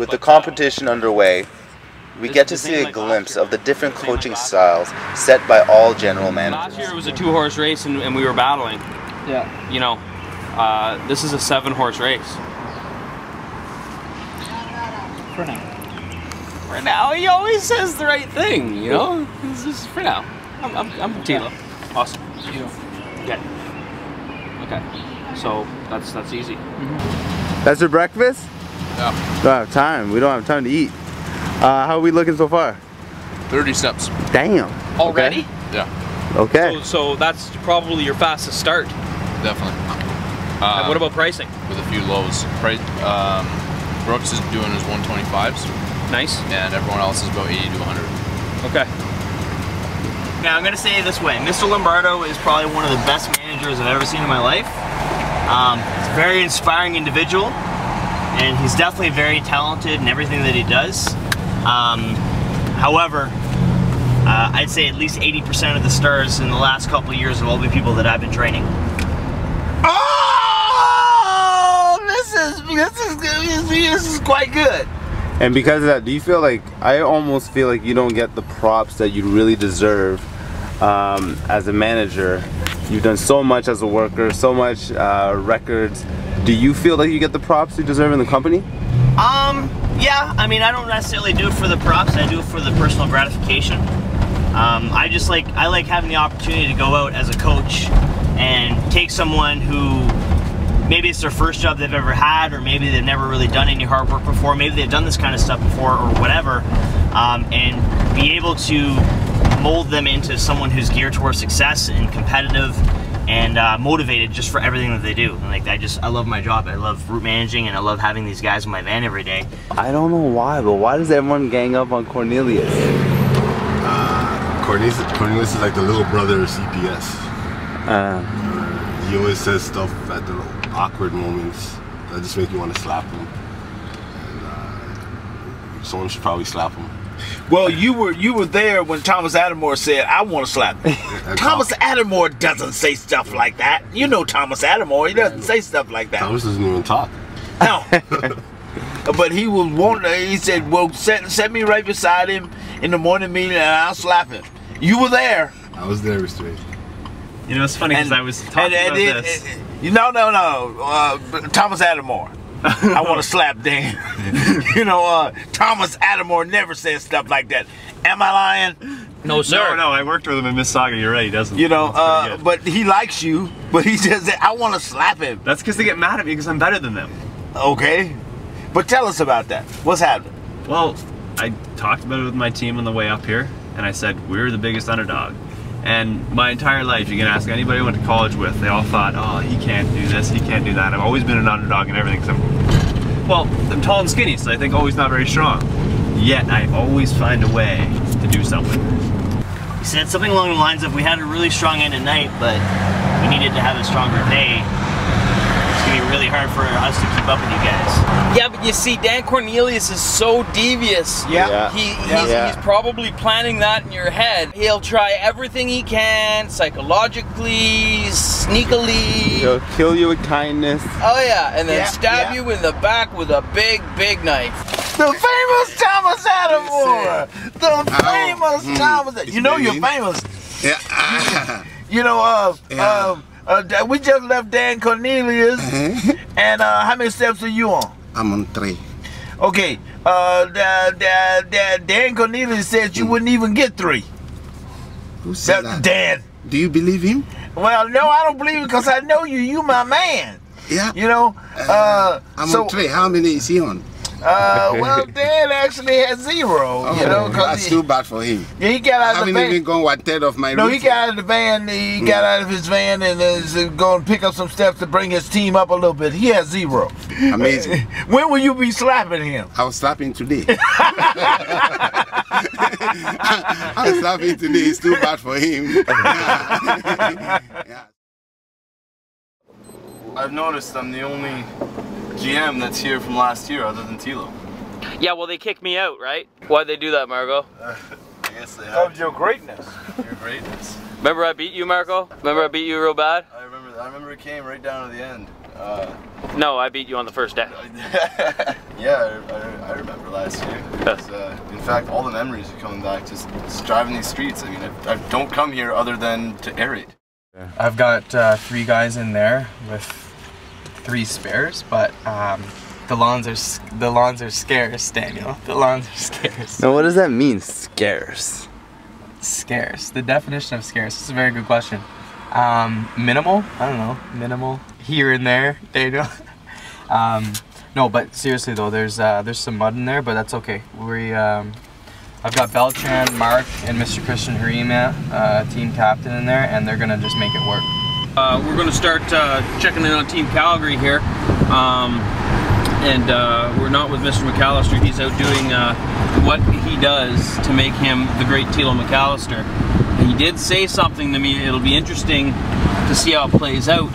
With the competition underway, we get to see a glimpse of the different coaching styles set by all general managers. Last year it was a 2-horse race and we were battling. Yeah. You know, this is a 7-horse race. For now. For now, he always says the right thing, you know? This is for now. I'm Tilo. Awesome. Okay. Okay. So that's easy. That's your breakfast? Yeah. Don't have time. We don't have time to eat. How are we looking so far? 30 steps. Damn. Already? Okay. Yeah. Okay. So that's probably your fastest start. Definitely. And what about pricing? With a few lows. Brooks is doing his 125s. Nice. And everyone else is about 80 to 100. Okay. Now I'm gonna say it this way, Mr. Lombardo is probably one of the best managers I've ever seen in my life. He's a very inspiring individual, and he's definitely very talented in everything that he does. However, I'd say at least 80% of the stars in the last couple of years have all been people that I've been training. Oh, this is quite good. And because of that, do you feel like, I almost feel like you don't get the props that you really deserve as a manager. You've done so much as a worker, so much records. Do you feel like you get the props you deserve in the company? Yeah, I mean, I don't necessarily do it for the props, I do it for the personal gratification. I like having the opportunity to go out as a coach and take someone who maybe it's their first job they've ever had, or maybe they've never really done any hard work before, maybe they've done this kind of stuff before or whatever, and be able to mold them into someone who's geared towards success and competitive and motivated just for everything that they do. And like, I love my job. I love route managing, and I love having these guys in my van every day. I don't know why, but why does everyone gang up on Cornelius? Cornelius is like the little brother of CPS. He always says stuff at the awkward moments that just make you want to slap him. And someone should probably slap him. Well, you were there when Thomas Adamore said, "I want to slap him." Thomas Adamore doesn't say stuff like that. You know Thomas Adamore, he doesn't say stuff like that. Thomas doesn't even talk. No. But he was he said, well, set me right beside him in the morning meeting and I'll slap him. You were there. I was there, Mr. A. You know, it's funny because I was talking about this. No, Thomas Adamore. I want to slap Dan. You know, Thomas Adamore never says stuff like that. Am I lying? No, sir. No, I worked with him in Mississauga. You're right, he doesn't. You know, but he likes you. But he says, I want to slap him. That's because they get mad at me because I'm better than them. Okay. But tell us about that. What's happening? Well, I talked about it with my team on the way up here, and I said, we're the biggest underdog. And my entire life, you can ask anybody I went to college with, they all thought, oh, he can't do this, he can't do that. I've always been an underdog in everything, because I'm tall and skinny, so I think always not very strong. Yet, I always find a way to do something. He said something along the lines of, we had a really strong end at night, but we needed to have a stronger day. It's going to be really hard for us to keep up with you guys. Yeah, but you see, Dan Cornelius is so devious. Yeah. He's probably planning that in your head. He'll try everything he can, psychologically, sneakily. He'll kill you with kindness. Oh yeah, and then stab you in the back with a big, big knife. The famous Thomas Adamore! The famous Thomas. You know you're famous. Yeah. You know, we just left Dan Cornelius, and how many steps are you on? I'm on 3. Okay, Dan Cornelius said you wouldn't even get 3. Who said that? Dan. Do you believe him? Well, no, I don't believe it because I know you. You my man. Yeah. You know, I'm on 3. How many is he on? Well, Dan actually has 0. You know, that's too bad for him. Yeah, he got out of the van. I haven't even gone 1/3 of my route. No, he got out of the van. He got out of his van and is going to pick up some steps to bring his team up a little bit. He has 0. Amazing. When will you be slapping him? I was slapping today. I was slapping today. It's too bad for him. Yeah. I've noticed I'm the only GM that's here from last year other than Tilo. Yeah, well, they kicked me out, right? Why'd they do that, Margo? I guess they have. Of your greatness. Your greatness. Remember I beat you, Marco? Remember I beat you real bad? I remember it came right down to the end. No, I beat you on the first day. Yeah, I remember last year. In fact, all the memories are coming back just driving these streets. I mean, I don't come here other than to aerate. I've got 3 guys in there with 3 spares, but the lawns are scarce, Daniel. The lawns are scarce. Now, what does that mean, scarce? Scarce. The definition of scarce. This is a very good question. Minimal. I don't know. Minimal. Here and there, Daniel. No, but seriously though, there's some mud in there, but that's okay. I've got Beltran, Mark, and Mr. Christian Harima, team captain in there, and they're gonna just make it work. We're gonna start checking in on Team Calgary here. We're not with Mr. McAllister. He's out doing what he does to make him the great Tilo McAllister. He did say something to me. It'll be interesting to see how it plays out,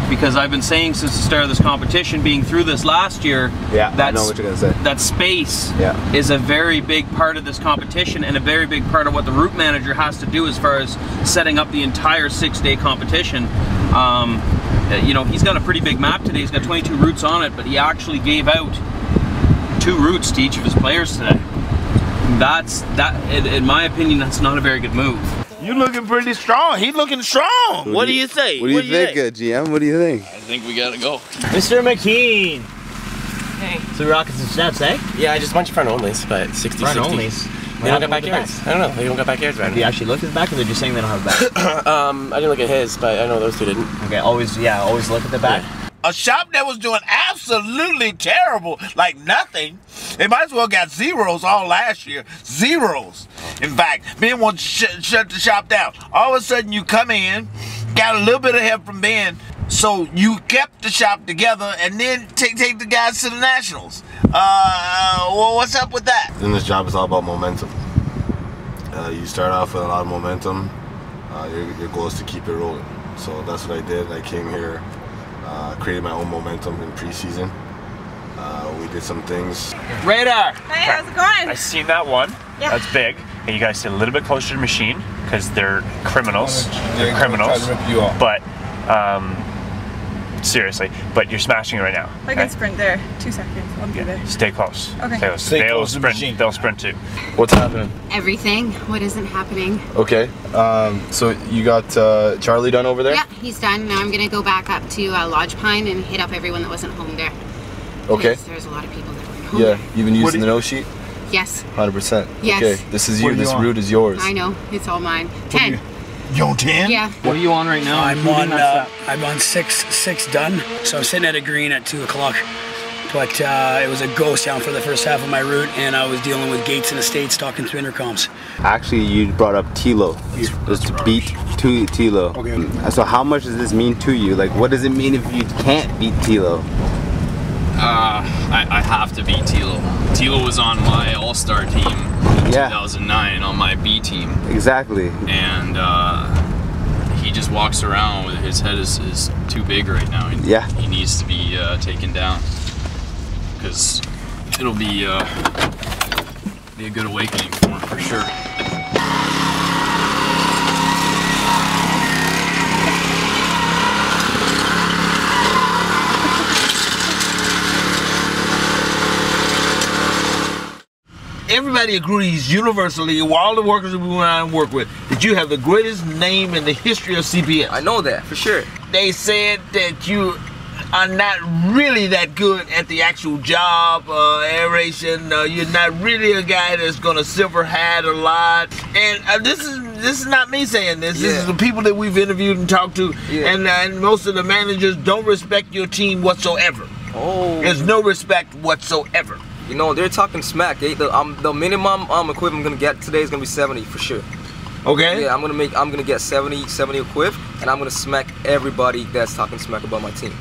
because I've been saying since the start of this competition, being through this last year, I know what you're gonna say. That space is a very big part of this competition, and a very big part of what the route manager has to do as far as setting up the entire 6-day competition. You know, he's got a pretty big map today. He's got 22 routes on it, but he actually gave out 2 routes to each of his players today. In my opinion, that's not a very good move. You looking pretty strong. He looking strong. What do you say? What do you think, GM? What do you think? I think we gotta go. Mr. McKean. Hey. So we're rocking some steps, eh? Yeah, just a bunch of front onlys, but 60, Front 60. onlys? They don't got backyards. I don't know. They don't got backyards right Have you actually looked at the back, or they're just saying they don't have a back? I didn't look at his, but I know those 2 didn't. Okay, always look at the back. Yeah. A shop that was doing absolutely terrible, like nothing. They might as well got zeros all last year. Zeros. In fact, Ben wants to shut the shop down. All of a sudden you come in, got a little bit of help from Ben, so you kept the shop together and then take the guys to the Nationals. Well, what's up with that? In this job, it's all about momentum. You start off with a lot of momentum. Your goal is to keep it rolling. So that's what I did. I came here, created my own momentum in preseason. We did some things. Radar! Hey, how's it going? I seen that one. Yeah. That's big. And you guys stay a little bit closer to the machine because they're criminals. They're criminals. But seriously, but you're smashing it right now. I can sprint there. 2 seconds. I'll be there. Stay close. Okay. Stay close. Stay They'll close to the sprint. machine. They'll sprint too. What's happening? Everything. What isn't happening? Okay. So you got Charlie done over there? Yeah, he's done. Now I'm gonna go back up to Lodge Pine and hit up everyone that wasn't home there. Okay. There's a lot of people that weren't home. Yeah. There. You've been using the no sheet? Yes. 100%. Yes. Okay. This is you. This route is yours. I know. It's all mine. 10. You on 10? Yeah. What are you on right now? I'm on 6 done. So I'm sitting at a green at 2 o'clock. But it was a ghost town for the first half of my route, and I was dealing with gates and estates talking through intercoms. Actually, you brought up Tilo. It's to beat Tilo. Okay. So how much does this mean to you? Like, what does it mean if you can't beat Tilo? I have to beat Tilo. Tilo was on my all-star team in 2009 on my B team. Exactly. And he just walks around with his head is too big right now. He needs to be taken down, because it'll be a good awakening for him for sure. Everybody agrees universally, all the workers that we went out and work with, that you have the greatest name in the history of CPS. I know that, for sure. They said that you are not really that good at the actual job, aeration. You're not really a guy that's gonna silver hat a lot. And this is not me saying this. This is the people that we've interviewed and talked to. And most of the managers don't respect your team whatsoever. Oh. There's no respect whatsoever. You know, they're talking smack. The minimum equip I'm gonna get today is gonna be 70 for sure. Okay. Yeah, I'm gonna get 70 equip, and I'm gonna smack everybody that's talking smack about my team.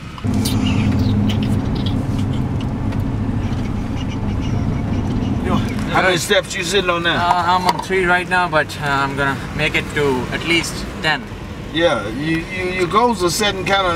How many steps you sitting on now? I'm on 3 right now, but I'm gonna make it to at least 10. Yeah, your goals are setting kind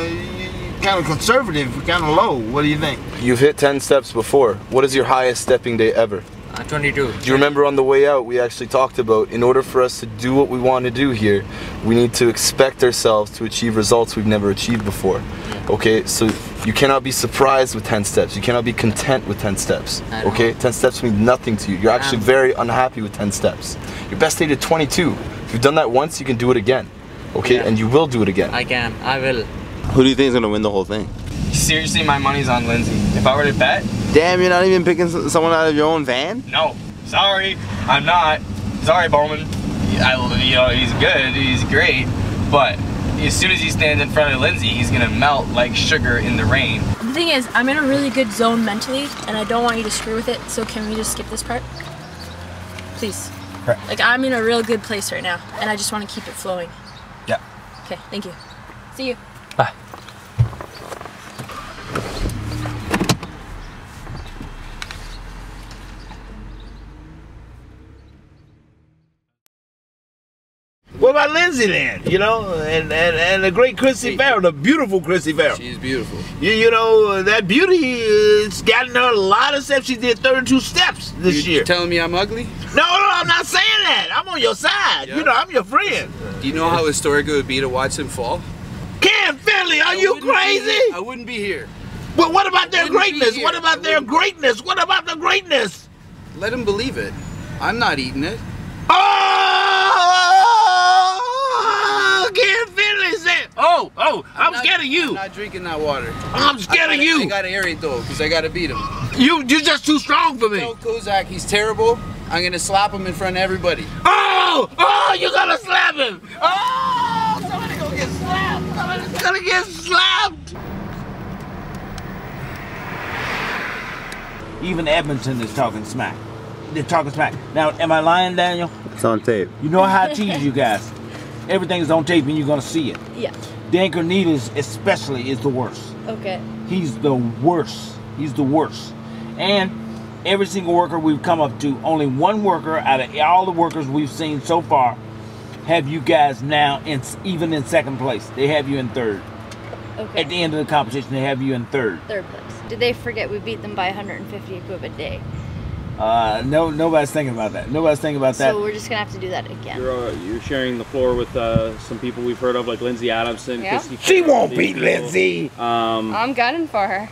of conservative, kind of low. What do you think? You've hit 10 steps before. What is your highest stepping day ever? 22. Do you remember on the way out we actually talked about, in order for us to do what we want to do here, we need to expect ourselves to achieve results we've never achieved before. Okay, so you cannot be surprised with 10 steps. You cannot be content with 10 steps. Okay, 10 steps mean nothing to you. You're actually very unhappy with 10 steps. Your best day to 22. If you've done that once, you can do it again. Okay, and you will do it again. I can. I will. Who do you think is gonna win the whole thing? Seriously, my money's on Lindsay. If I were to bet, damn, you're not even picking someone out of your own van? No, sorry, I'm not. Sorry, Bowman. You know, he's good, he's great, but as soon as he stands in front of Lindsay, he's gonna melt like sugar in the rain. The thing is, I'm in a really good zone mentally, and I don't want you to screw with it. So can we just skip this part, please? Right. Like, I'm in a real good place right now, and I just want to keep it flowing. Yeah. Okay, thank you. See you. Bye. What about Lindsay then? You know, and the great Chrissy Farrell, the beautiful Chrissy Farrell. She's beautiful. You know, that beauty has gotten her a lot of steps. She did 32 steps this year. You telling me I'm ugly? No, I'm not saying that. I'm on your side. Yeah. You know, I'm your friend. Do you know how historic it would be to watch him fall? Ken Finley, are you crazy? I wouldn't be here. But what about their greatness? What about their greatness? What about the greatness? Let him believe it. I'm not eating it. Oh, Ken Finley said, I'm scared of you. I'm not drinking that water. I'm scared of you. I gotta aerate though, because I gotta beat him. You're just too strong for me. Tell Kozak he's terrible. I'm gonna slap him in front of everybody. Oh, you're gonna slap him. Oh, somebody gonna get slapped. Somebody's gonna get slapped. Even Edmonton is talking smack. They're talking smack. Now, am I lying, Daniel? It's on tape. You know how I tease you guys. Everything's on tape and you're gonna see it. Yeah. Dan Cornelius especially is the worst. Okay. He's the worst. He's the worst. And every single worker we've come up to, only one worker out of all the workers we've seen so far have you guys now even in second place. They have you in third. Okay. At the end of the competition, they have you in third. Third place. Did they forget we beat them by 150 equip a day? No, nobody's thinking about that. Nobody's thinking about that. So we're just gonna have to do that again. You're sharing the floor with some people we've heard of, like Lindsay Adamson. Yeah. She won't beat Lindsay. I'm gunning for her.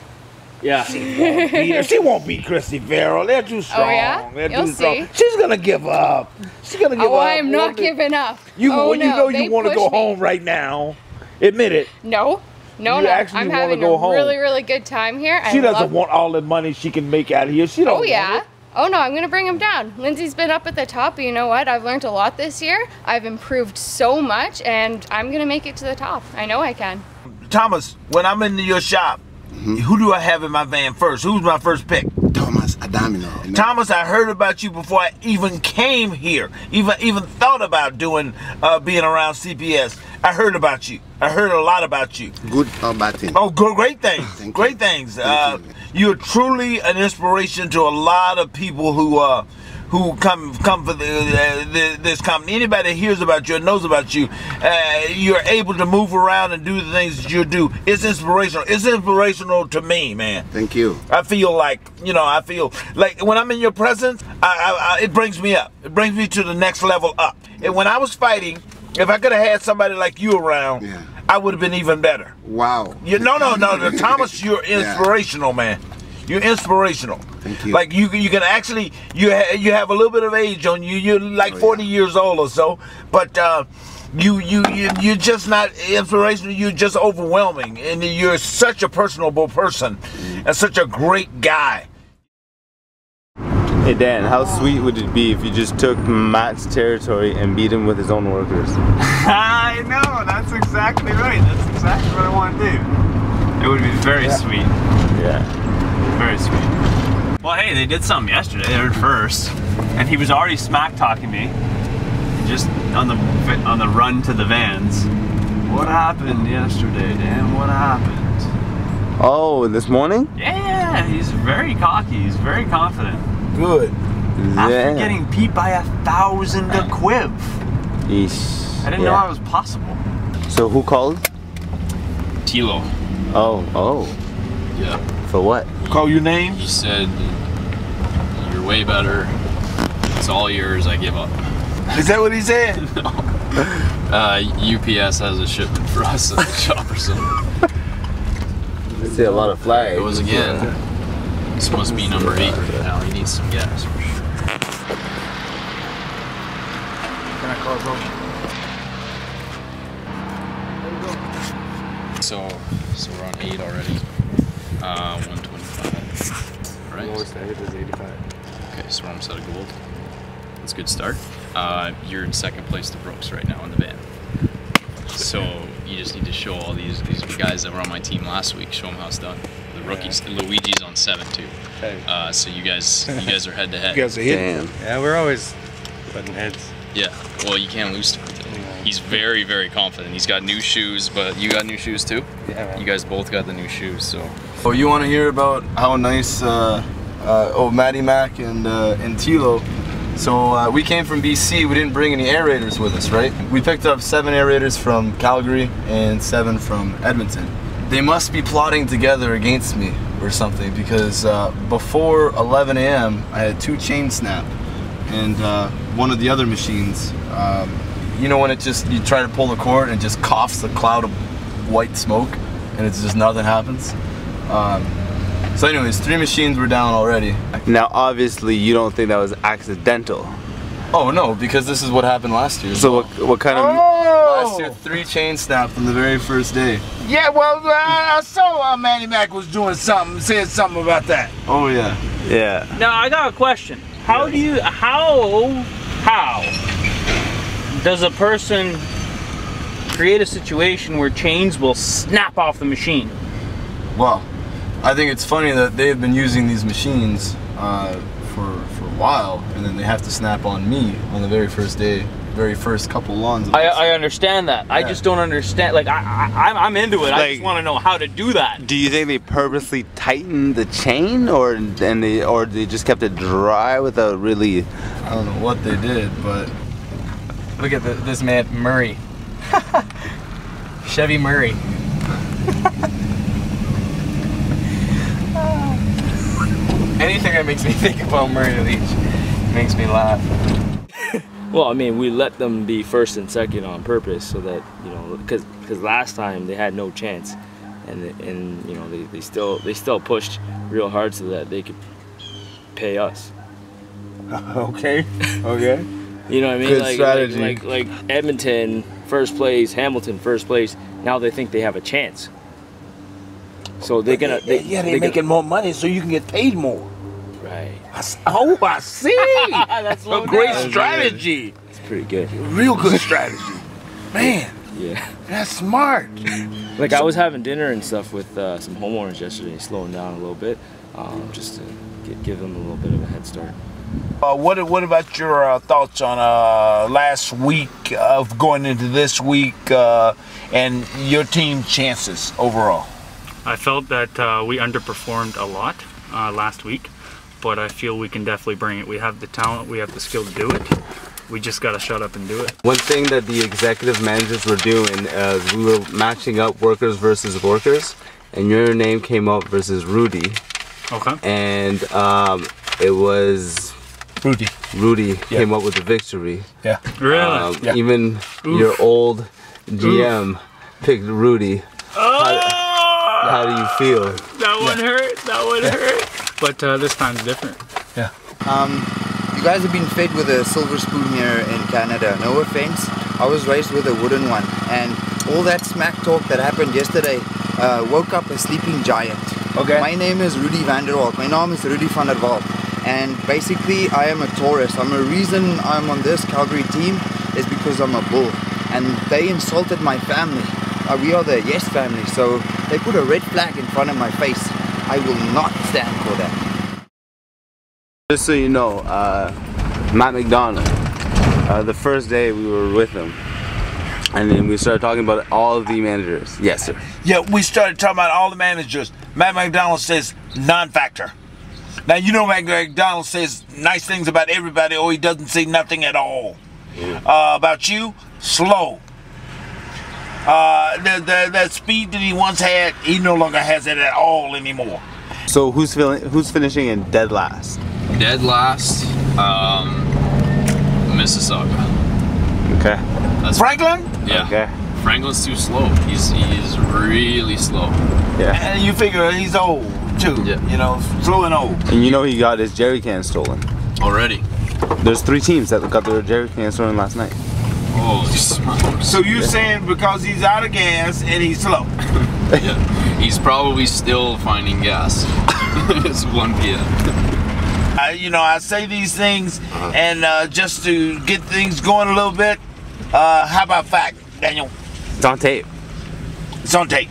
Yeah. She won't beat her. She won't beat Chrissy Farrell. They're too strong. Oh yeah? They're You'll too strong. see. She's gonna give up. She's gonna give up. Oh, I am not giving up. You oh, you know they you want to go pushed me. home right now. Admit it. No. No, You no. actually I'm wanna having go a home. really, really good time here. She I doesn't love... want all the money she can make out of here. She don't Oh want yeah. it. Oh no, I'm gonna bring him down. Lindsay's been up at the top, but you know what? I've learned a lot this year. I've improved so much, and I'm gonna make it to the top. I know I can. Thomas, when I'm in your shop, who do I have in my van first? Who's my first pick? Thomas Adamino. Thomas, I heard about you before I even came here. Even thought about doing being around CPS. I heard about you. I heard a lot about you. Good or bad thing? Oh, great things. Great things. You're truly an inspiration to a lot of people who come for this company. Anybody that hears about you and knows about you, you're able to move around and do the things that you do. It's inspirational. It's inspirational to me, man. Thank you. I feel like, I feel like when I'm in your presence, it brings me up. It brings me to the next level up. And when I was fighting, if I could have had somebody like you around, I would have been even better. Wow. No, Thomas, you're inspirational, man. You're inspirational. Thank you. Like you can actually, you have a little bit of age on you. You're like 40 years old or so, but you're just not inspirational. You're just overwhelming, and you're such a personable person and such a great guy. Hey Dan, how sweet would it be if you just took Matt's territory and beat him with his own workers? I know, that's exactly right. That's exactly what I want to do. It would be very sweet. Yeah. Very sweet. Well, hey, they did something yesterday. They were first, and he was already smack talking me, just on the run to the vans. What happened yesterday, Dan? What happened? Oh, this morning? Yeah, he's very cocky. He's very confident. Good. After getting beat by 1,000 a quiv. Yeesh. I didn't know that was possible. So who called? Tilo. Oh. Yeah. For what? Call your name? He said, "You're way better. It's all yours. I give up." Is that what he said? No. UPS has a shipment for us at the shopper center. see a lot of flags. It was again. This must be number 8 right now. He needs some gas for sure. Can I call it, bro? So we're on 8 already. 125. Right. Lowest I hit is 85. Okay, so we're almost out of gold. That's a good start. You're in second place to Brooks right now in the van. So you just need to show all these guys that were on my team last week. Show them how it's done. The rookies. Yeah. Luigi's on 7 too. So you guys are head to head. You guys are hitting. Yeah, we're always butting heads. Yeah. Well, you can't lose to him today. He's very, very confident. He's got new shoes, but you got new shoes too? Yeah, man. You guys both got the new shoes, so. Oh, you want to hear about how nice Matty Mac and Tilo. So we came from BC. We didn't bring any aerators with us, right? We picked up 7 aerators from Calgary and 7 from Edmonton. They must be plotting together against me or something, because before 11 a.m. I had 2 chain snap, and one of the other machines, you know when it just, you try to pull the cord and it just coughs a cloud of white smoke and it's just nothing happens. So anyways, 3 machines were down already. Now obviously you don't think that was accidental. Oh no, because this is what happened last year. So what kind of... Last year 3 chain snapped on the very first day. Yeah, well, I saw Manny Mac was doing something, said something about that. Oh yeah. Yeah. Now I got a question. How do you, how does a person create a situation where chains will snap off the machine? Well, I think it's funny that they've been using these machines for a while, and then they have to snap on me on the very first day, very first couple lawns. I understand that. Yeah. I just don't understand. Like I'm into it. I just want to know how to do that. Do you think they purposely tightened the chain, or they just kept it dry without really? I don't know what they did, but look at this man Murray, Chevy Murray. Anything that makes me think about Murray Leach makes me laugh. Well, I mean, we let them be first and second on purpose, so that, you know, because last time they had no chance, and you know, they still pushed real hard so that they could pay us. Okay. Okay. You know what I mean? Good like, strategy. Like Edmonton first place, Hamilton first place. Now they think they have a chance. So they're gonna. They're making more money, so you can get paid more. Right. I see. That's a great strategy. It's pretty good. Real good strategy, man. Yeah. That's smart. Like I was having dinner and stuff with some homeowners yesterday, slowing down a little bit, just to give them a little bit of a head start. What about your thoughts on last week of going into this week and your team's chances overall? I felt that we underperformed a lot last week, but I feel we can definitely bring it. We have the talent, we have the skill to do it. We just got to shut up and do it. One thing that the executive managers were doing is we were matching up workers versus workers, and your name came up versus Rudy. Okay. And it was Rudy came up with the victory. Yeah. Really? Yeah. Even your old GM picked Rudy. How do you feel? That one hurt. That one hurt. But this time's different. Yeah. You guys have been fed with a silver spoon here in Canada. No offense. I was raised with a wooden one, and all that smack talk that happened yesterday woke up a sleeping giant. Okay. My name is Rudy van der Walt. My name is Rudy van der Walt. And basically, I am a Taurus. The reason I'm on this Calgary team is because I'm a bull. And they insulted my family. We are the Yes family, so they put a red flag in front of my face. I will not stand for that. Just so you know, Matt McDonald, the first day we were with him, and then we started talking about all of the managers. Yes, sir. Yeah, we started talking about all the managers. Matt McDonald says non-factor. Now, you know Matt McDonald says nice things about everybody, or he doesn't say nothing at all. About you, slow. That speed that he once had, he no longer has it at all anymore. So who's finishing in dead last? Dead last, Mississauga. Okay. Franklin? Yeah. Okay. Franklin's too slow. He's really slow. Yeah. And you figure he's old too. Yeah. You know, slow and old. And you know he got his jerry can stolen. Already? There's 3 teams that got their jerry can stolen last night. Holy smokes. So you're saying because he's out of gas and he's slow? Yeah. He's probably still finding gas. It's 1 p.m. You know, I say these things and just to get things going a little bit, how about fact, Daniel? It's on tape. It's on tape.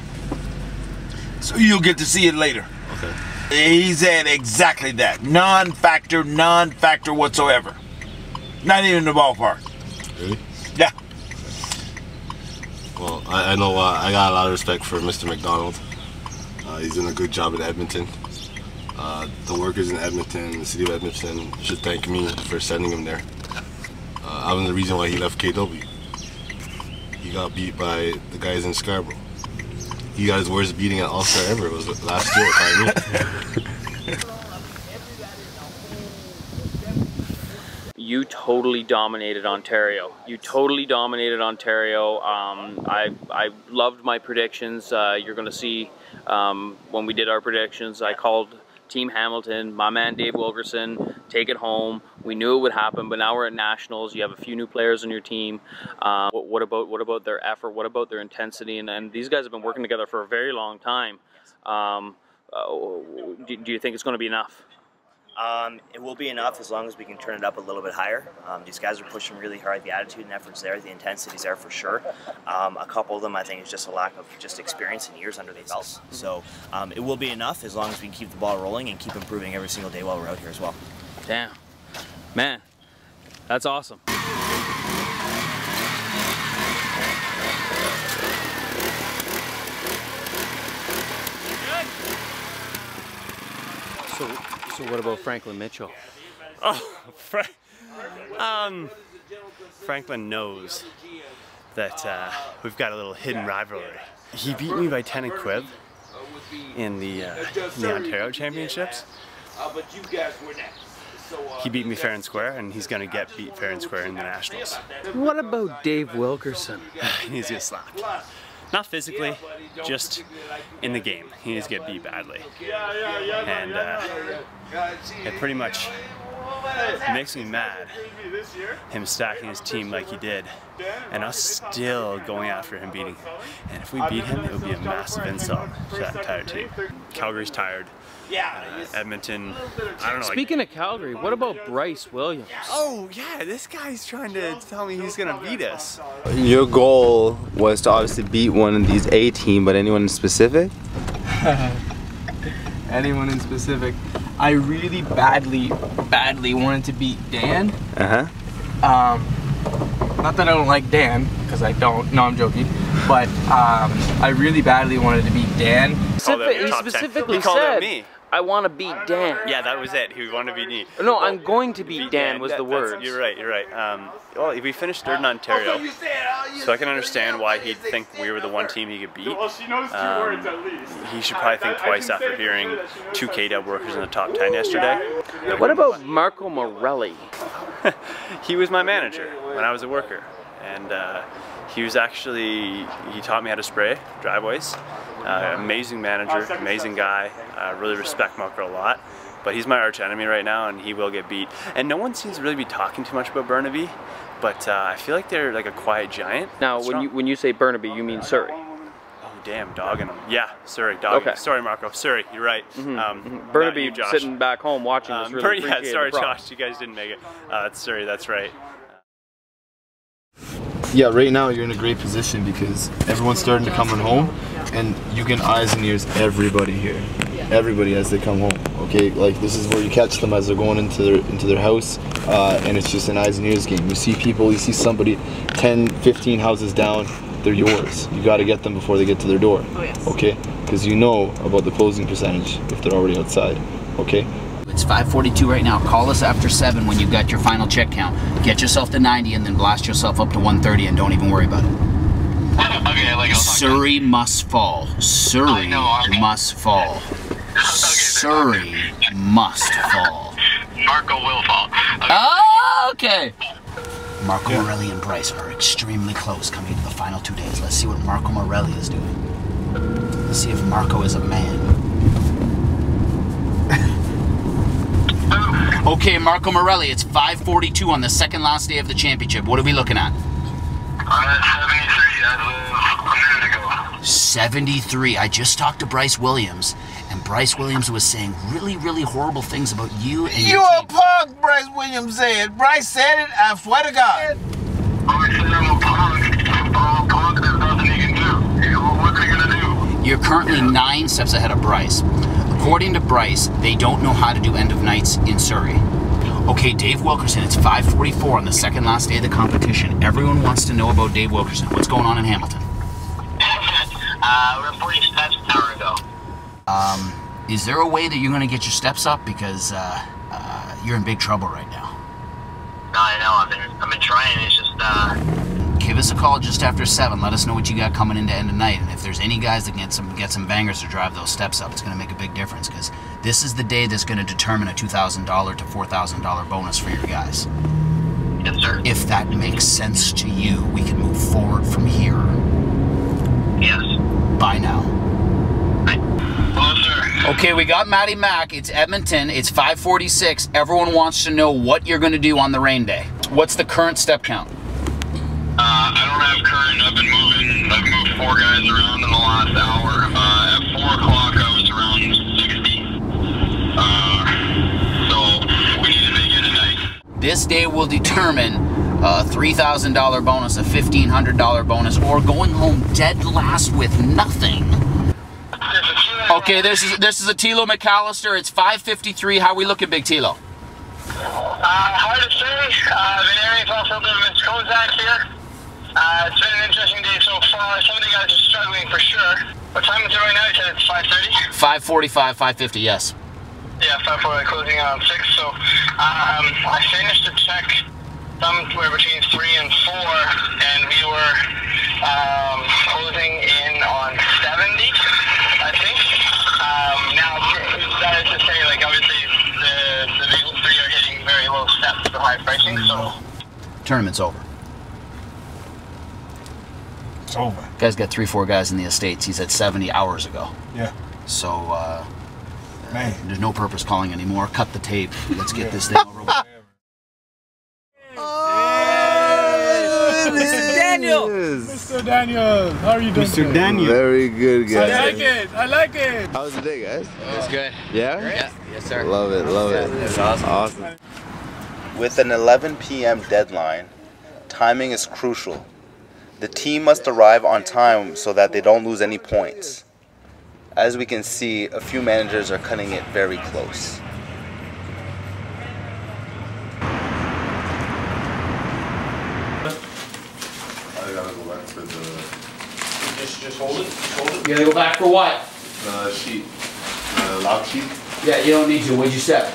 So you'll get to see it later. Okay. He said exactly that. Non-factor whatsoever. Not even in the ballpark. Really? Yeah. Well, I know I got a lot of respect for Mr. McDonald. He's doing a good job in Edmonton. The workers in Edmonton, the city of Edmonton, should thank me for sending him there. I was the reason why he left KW. He got beat by the guys in Scarborough. He got his worst beating at All-Star ever. It was last year by me. You totally dominated Ontario. You totally dominated Ontario. I loved my predictions. You're going to see when we did our predictions, I called Team Hamilton, my man Dave Wilkerson, take it home. We knew it would happen, but now we're at Nationals. You have a few new players on your team. What about their effort? What about their intensity? And these guys have been working together for a very long time. Do you think it's going to be enough? It will be enough as long as we can turn it up a little bit higher. These guys are pushing really hard. The attitude and effort's there. The intensity's there for sure. A couple of them, I think, is just a lack of just experience and years under their belts. So it will be enough as long as we can keep the ball rolling and keep improving every single day while we're out here as well. Damn. Man, that's awesome. So what about Franklin Mitchell? Oh, Franklin knows that we've got a little hidden rivalry. He beat me by 10 and Quiv in the Ontario Championships. He beat me fair and square, and he's going to get beat fair and square in the Nationals. What about Dave Wilkerson? He needs to get slapped. Not physically, just in the game. He needs to get beat badly. And it pretty much makes me mad, him stacking his team like he did, and us still going after him beating him. And if we beat him, it would be a massive insult to that entire team. Calgary's tired. Edmonton, I don't know. Speaking of Calgary, what about Bryce Williams? Oh yeah, this guy's trying to tell me he's gonna beat us. Your goal was to obviously beat one of these A team, but anyone in specific? Anyone in specific? I really badly wanted to beat Dan. Not that I don't like Dan, because I don't. No, I'm joking. But I really badly wanted to beat Dan. He specifically said, I want to beat Dan. Yeah, that was it. He wanted to beat me. No, I'm going to beat Dan was the word. You're right, you're right. Well, we finished third in Ontario, so I can understand why he'd think we were the one team he could beat. He should probably think twice after hearing 2 KW workers in the top 10 yesterday. What about Marco Morelli? He was my manager when I was a worker, and he taught me how to spray driveways. Amazing manager, amazing guy. Really respect Marco a lot, but he's my arch enemy right now, and he will get beat. And no one seems to really be talking too much about Burnaby, but I feel like they're like a quiet giant. Now, when you say Burnaby, you mean Surrey? Oh damn, dogging them. Yeah, Surrey, dogging. Okay. Sorry, Marco. Surrey, you're right. Burnaby, you, Josh. sitting back home watching this. Really yeah, sorry, Josh. You guys didn't make it. That's Surrey. That's right. Yeah, right now you're in a great position because everyone's starting to come on home, and you can eyes and ears everybody here, everybody as they come home. Okay, like this is where you catch them as they're going into their house, and it's just an eyes and ears game. You see people, you see somebody 10, 15 houses down, they're yours. You got to get them before they get to their door. Oh, yes. Okay, because you know about the closing percentage if they're already outside. Okay. It's 5:42 right now. Call us after 7 when you've got your final check count. Get yourself to 90 and then blast yourself up to 130 and don't even worry about it. Okay, like Surrey must fall. Surrey must fall. Surrey must fall. Marco will fall. Oh, okay. Marco Morelli and Bryce are extremely close coming into the final 2 days. Let's see what Marco Morelli is doing. Let's see if Marco is a man. Okay, Marco Morelli, it's 5:42 on the second last day of the championship. What are we looking at? I'm at 73 as of a minute ago. 73. I just talked to Bryce Williams, and Bryce Williams was saying really, really horrible things about you and You your a team. punk, Bryce Williams said. Bryce said it, I swear to God. I said I'm a punk. There's nothing he can do. What's he gonna do? You're currently 9 steps ahead of Bryce. According to Bryce, they don't know how to do end of nights in Surrey. Okay, Dave Wilkerson, it's 5:44 on the second last day of the competition. Everyone wants to know about Dave Wilkerson. What's going on in Hamilton? We're 40 steps an hour ago. Is there a way that you're going to get your steps up? Because you're in big trouble right now. No, I know. I've been trying. It's just, Give us a call just after 7. Let us know what you got coming into end of night. And if there's any guys that get some bangers to drive those steps up, it's going to make a big difference. Because this is the day that's going to determine a $2,000 to $4,000 bonus for your guys. Yes, sir. If that makes sense to you, we can move forward from here. Yes. Bye now. Hello, sir. Okay, we got Matty Mac. It's Edmonton. It's 5:46. Everyone wants to know what you're going to do on the rain day. What's the current step count? I don't have current. I've been moving. I've moved 4 guys around in the last hour. At 4 o'clock, I was around 60. So we need to make it tonight. This day will determine a $3,000 bonus, a $1,500 bonus, or going home dead last with nothing. Okay, this is a Tilo McAllister. It's 5:53. How we looking, Big Tilo? Hard to say. Been airing off a little bit of Mr. Kozak here. It's been an interesting day so far. Some of the guys are struggling for sure. What time is it right now? You said it's 5:30? 5:45, 5:50, yes. Yeah, 5:40, closing on 6. So I finished the check somewhere between 3 and 4, and we were closing in on 70, I think. Now, that is to say, like, obviously, the big 3 are hitting very low steps for high pricing, so... Tournament's over. It's over. Guy's got 3-4 guys in the Estates. He's at 70 hours ago. Yeah. So, man, there's no purpose calling anymore. Cut the tape. Let's get this thing over with. Mr. Daniel! Mr. Daniel, how are you doing? Mr. Daniel. Very good, guys. I like it. I like it. How was the day, guys? It's good. Yeah? Yeah. Yes, sir. Love it, love it. It's awesome. Awesome. With an 11 p.m. deadline, timing is crucial. The team must arrive on time so that they don't lose any points. As we can see, a few managers are cutting it very close. I gotta go back for the... Just hold it. Hold it. You gotta go back for what? The sheet. The lock sheet. Yeah, you don't need to. What'd you set?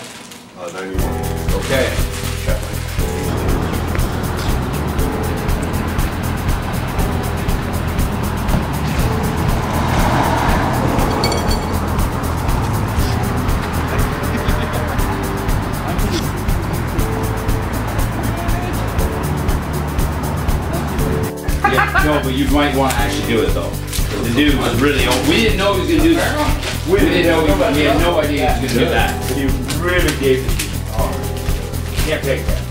91. Okay. No, but you might want to actually do it though. The dude was really old. We didn't know he was going to do that. We didn't know. We had no idea he was going to do that. But he really gave it to you. Oh, can't take that.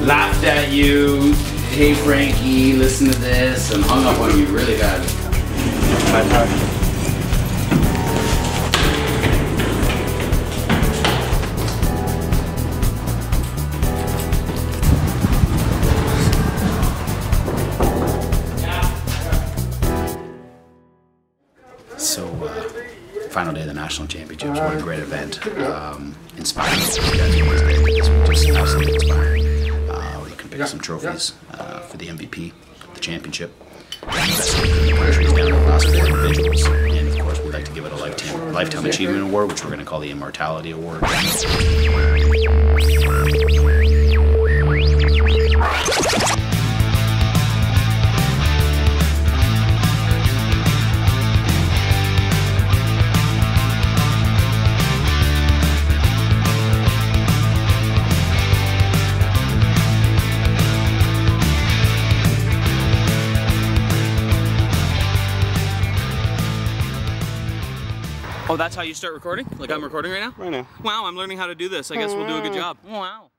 Laughed at you. Hey Frankie, listen to this, and hung up on you really bad. So, final day of the national championships. What a great event. Inspiring. Just absolutely inspiring. We can pick some trophies for the MVP, the championship. Best in the country is down to the last 4 individuals. And of course, we'd like to give it a Lifetime Achievement Award, which we're going to call the Immortality Award. Oh, that's how you start recording? Like I'm recording right now? Right now. Wow, I'm learning how to do this. I guess we'll do a good job. Wow.